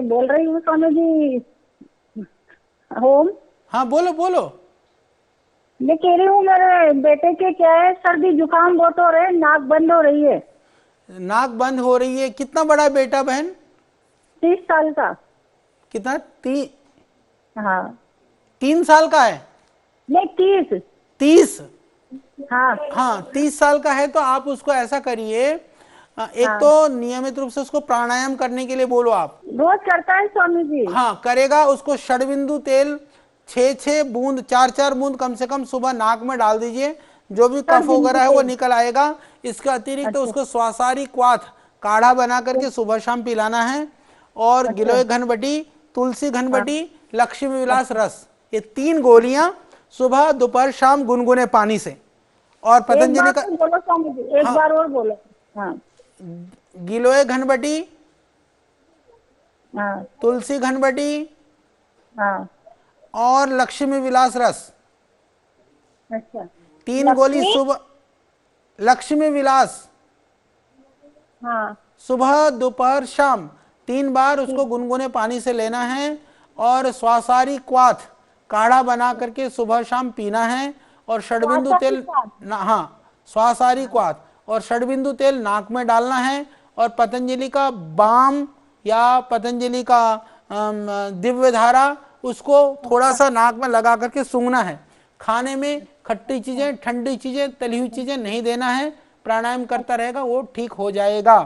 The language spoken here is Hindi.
मैं बोल रही हूँ स्वामी जी। ओम। हाँ बोलो बोलो। मैं कह रही हूँ मेरे बेटे के क्या है, सर्दी जुकाम बहुत हो रहे, नाक बंद हो रही है। नाक बंद हो रही है, कितना बड़ा है बेटा बहन? 30 साल का। कितना? हाँ। 3 साल का है? नहीं, 30। 30? हाँ। हाँ 30 साल का है तो आप उसको ऐसा करिए, एक हाँ, तो नियमित रूप से उसको प्राणायाम करने के लिए बोलो आप। रोज करता है स्वामी जी। हाँ करेगा, उसको षडबिंदु तेल 6-6 बूंद, 4-4 बूंद कम से कम सुबह नाक में डाल दीजिए। जो भी सर कफ बिंदु वगैरह है वो तेल। निकल आएगा। इसके अतिरिक्त अच्छा। उसको स्वासारी क्वाथ काढ़ा बना करके सुबह शाम पिलाना है। और अच्छा। गिलोय घनबटी, तुलसी हाँ। घनबटी, लक्ष्मी विलास अच्छा। रस, ये 3 गोलियां सुबह दोपहर शाम गुनगुने पानी से। और एक पतंजलि बार का, और बोलो स्वामी जी, एक हाँ, बार और बोलो। हाँ। गिलोय घनबटी, हाँ। तुलसी घनबटी हाँ। और लक्ष्मी विलास रस, अच्छा। 3 गोली लक्ष्मी। सुबह। लक्ष्मी विलास हाँ। सुबह दोपहर शाम 3 बार उसको ठीक। गुनगुने पानी से लेना है। और स्वासारी क्वाथ काढ़ा बना करके सुबह शाम पीना है। और षडबिंदु आशा के तेल साथ। हाँ, स्वासारी हाँ। क्वाथ और षडबिंदु तेल नाक में डालना है। और पतंजलि का बाम या पतंजलि का दिव्य धारा, उसको थोड़ा अच्छा। सा नाक में लगा करके सूंघना है। खाने में खट्टी अच्छा। चीजें, ठंडी चीजें, तली हुई चीजें नहीं देना है। प्राणायाम करता रहेगा, वो ठीक हो जाएगा।